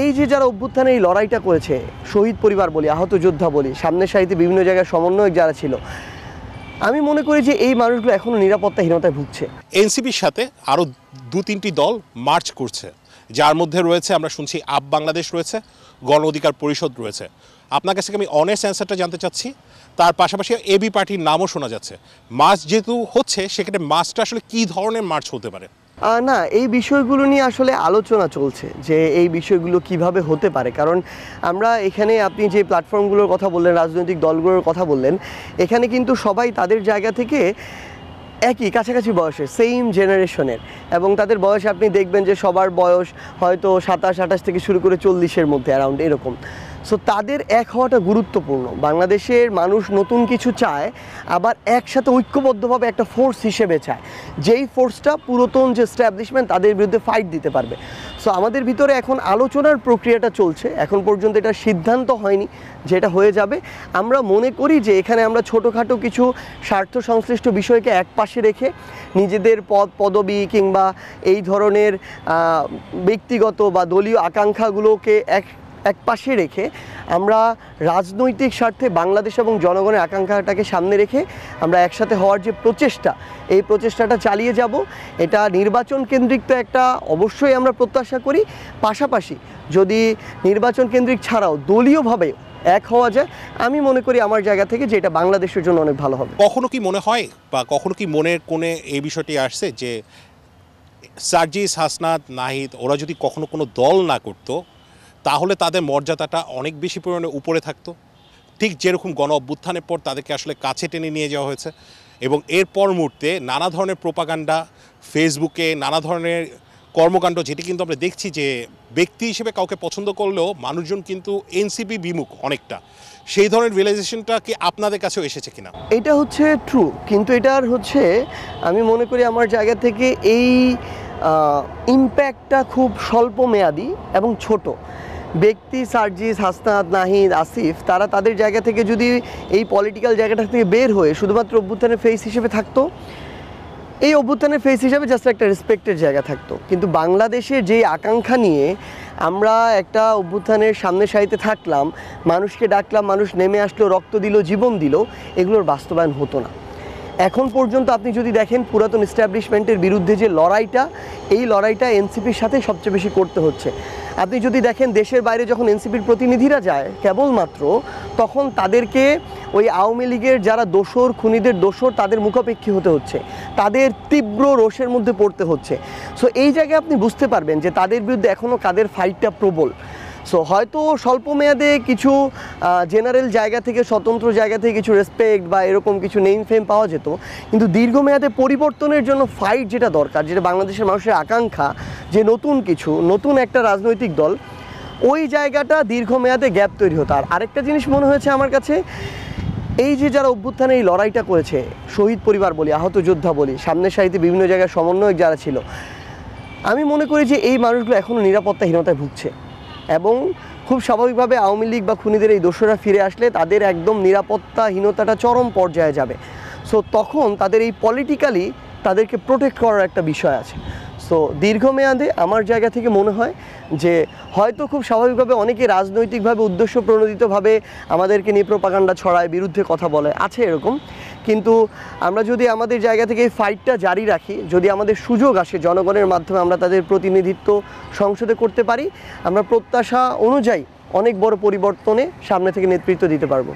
এই যে যারা অভ্যুত্থানে এই লড়াইটা করেছে, শহীদ পরিবার বলি, আহত যোদ্ধা বলি, সামনের সারিতে বিভিন্ন জায়গায় সমন্বয়ক যারা ছিল, আমি মনে করি যে এই মানুষগুলো এখনও নিরাপত্তাহীনতায় ভুগছে। এনসিপির সাথে আরও 2-3টি দল মার্চ করছে, যার মধ্যে রয়েছে আমরা শুনছি আপ বাংলাদেশ রয়েছে, গণ অধিকার পরিষদ রয়েছে। আপনার কাছ থেকে আমি অনেস্ট অ্যান্সারটা জানতে চাচ্ছি। তার পাশাপাশি এবি পার্টির নামও শোনা যাচ্ছে। মার্চ যেহেতু হচ্ছে, সেক্ষেত্রে মার্চটা আসলে কী ধরনের মার্চ হতে পারে? না, এই বিষয়গুলো নিয়ে আসলে আলোচনা চলছে যে এই বিষয়গুলো কিভাবে হতে পারে। কারণ আমরা এখানে, আপনি যে প্ল্যাটফর্মগুলোর কথা বললেন, রাজনৈতিক দলগুলোর কথা বললেন, এখানে কিন্তু সবাই তাদের জায়গা থেকে একই কাছাকাছি বয়সের, সেম জেনারেশনের, এবং তাদের বয়স আপনি দেখবেন যে সবার বয়স হয়তো 27-28 থেকে শুরু করে 40-এর মধ্যে, অ্যারাউন্ড এরকম। সো তাদের এক হওয়াটা গুরুত্বপূর্ণ। বাংলাদেশের মানুষ নতুন কিছু চায়, আবার একসাথে ঐক্যবদ্ধভাবে একটা ফোর্স হিসেবে চায়, যেই ফোর্সটা পুরাতন যে এস্টাবলিশমেন্ট তাদের বিরুদ্ধে ফাইট দিতে পারবে। সো আমাদের ভিতরে এখন আলোচনার প্রক্রিয়াটা চলছে। এখন পর্যন্ত এটা সিদ্ধান্ত হয়নি যেটা হয়ে যাবে। আমরা মনে করি যে এখানে আমরা ছোটোখাটো কিছু স্বার্থ সংশ্লিষ্ট বিষয়কে এক পাশে রেখে নিজেদের পদবি কিংবা এই ধরনের ব্যক্তিগত বা দলীয় আকাঙ্ক্ষাগুলোকে এক পাশে রেখে আমরা রাজনৈতিক স্বার্থে বাংলাদেশ এবং জনগণের আকাঙ্ক্ষাটাকে সামনে রেখে আমরা একসাথে হওয়ার যে প্রচেষ্টা, এই প্রচেষ্টাটা চালিয়ে যাব। এটা নির্বাচন কেন্দ্রিক তো একটা অবশ্যই আমরা প্রত্যাশা করি, পাশাপাশি যদি নির্বাচন কেন্দ্রিক ছাড়াও দলীয়ভাবে এক হওয়া যায়, আমি মনে করি আমার জায়গা থেকে যে এটা বাংলাদেশের জন্য অনেক ভালো হবে। কখনো কি মনে হয় বা কখনো কি মনের কোণে এই বিষয়টি আসছে যে সার্জিস, হাসনাত, নাহিদ ওরা যদি কখনো কোনো দল না করতো, তাহলে তাদের মর্যাদাটা অনেক বেশি পরিমাণে উপরে থাকতো? ঠিক যেরকম গণ অভ্যুত্থানের পর তাদেরকে আসলে কাছে টেনে নিয়ে যাওয়া হয়েছে, এবং এরপর মুহূর্তে নানা ধরনের প্রোপাগান্ডা, ফেসবুকে নানা ধরনের কর্মকাণ্ড, যেটি কিন্তু আমরা দেখছি যে ব্যক্তি হিসেবে কাউকে পছন্দ করলেও মানুষজন কিন্তু এনসিপি বিমুখ অনেকটা। সেই ধরনের রিয়েলাইজেশনটা কি আপনাদের কাছেও এসেছে কিনা? এটা হচ্ছে ট্রু, কিন্তু এটার হচ্ছে আমি মনে করি আমার জায়গা থেকে এই ইম্প্যাক্টটা খুব স্বল্প মেয়াদি এবং ছোট। ব্যক্তি সার্জিস, হাসনাত, নাহিদ, আসিফ তারা তাদের জায়গা থেকে যদি এই পলিটিক্যাল জায়গাটা থেকে বের হয়ে শুধুমাত্র অভ্যুত্থানের ফেস হিসেবে থাকতো, এই অভ্যুত্থানের ফেস হিসেবে জাস্ট একটা রেসপেক্টের জায়গা থাকতো। কিন্তু বাংলাদেশের যেই আকাঙ্ক্ষা নিয়ে আমরা একটা অভ্যুত্থানের সামনে সারিতে থাকলাম, মানুষকে ডাকলাম, মানুষ নেমে আসলো, রক্ত দিল, জীবন দিল, এগুলোর বাস্তবায়ন হতো না। এখন পর্যন্ত আপনি যদি দেখেন পুরাতন এস্টাবলিশমেন্টের বিরুদ্ধে যে লড়াইটা, এই লড়াইটা এনসিপির সাথে সবচেয়ে বেশি করতে হচ্ছে। আপনি যদি দেখেন দেশের বাইরে যখন এনসিপির প্রতিনিধিরা যায় কেবলমাত্র, তখন তাদেরকে ওই আওয়ামী লীগের যারা দোসর, খুনিদের দোসর, তাদের মুখাপেক্ষী হতে হচ্ছে, তাদের তীব্র রোষের মধ্যে পড়তে হচ্ছে। সো এই জায়গায় আপনি বুঝতে পারবেন যে তাদের বিরুদ্ধে এখনও কাদের ফাইটটা প্রবল। সো হয়তো স্বল্প মেয়াদে কিছু জেনারেল জায়গা থেকে, স্বতন্ত্র জায়গা থেকে কিছু রেসপেক্ট বা এরকম কিছু নেম ফেম পাওয়া যেত, কিন্তু দীর্ঘমেয়াদে পরিবর্তনের জন্য ফাইট যেটা দরকার, যেটা বাংলাদেশের মানুষের আকাঙ্ক্ষা, যে নতুন কিছু, নতুন একটা রাজনৈতিক দল, ওই জায়গাটা দীর্ঘমেয়াদে গ্যাপ তৈরি হতো। আর আরেকটা জিনিস মনে হয়েছে আমার কাছে, এই যে যারা অভ্যুত্থানে এই লড়াইটা করেছে, শহীদ পরিবার বলি, আহত যোদ্ধা বলি, সামনের সারিতে বিভিন্ন জায়গায় সমন্বয়ক যারা ছিল, আমি মনে করি যে এই মানুষগুলো এখনও নিরাপত্তাহীনতায় ভুগছে, এবং খুব স্বাভাবিকভাবে আওয়ামী লীগ বা খুনিদের এই দোসররা ফিরে আসলে তাদের একদম নিরাপত্তাহীনতাটা চরম পর্যায়ে যাবে। সো তখন তাদের এই পলিটিক্যালি তাদেরকে প্রোটেক্ট করার একটা বিষয় আছে। সো দীর্ঘমেয়াদে আমার জায়গা থেকে মনে হয় যে হয়তো খুব স্বাভাবিকভাবে অনেকে রাজনৈতিকভাবে উদ্দেশ্য প্রণোদিতভাবে আমাদেরকে নিয়ে প্রোপাগান্ডা ছড়ায়, বিরুদ্ধে কথা বলে, আছে এরকম। কিন্তু আমরা যদি আমাদের জায়গা থেকে এই ফাইটটা জারি রাখি, যদি আমাদের সুযোগ আসে জনগণের মাধ্যমে আমরা তাদের প্রতিনিধিত্ব সংসদে করতে পারি, আমরা প্রত্যাশা অনুযায়ী অনেক বড় পরিবর্তনে সামনে থেকে নেতৃত্ব দিতে পারবো।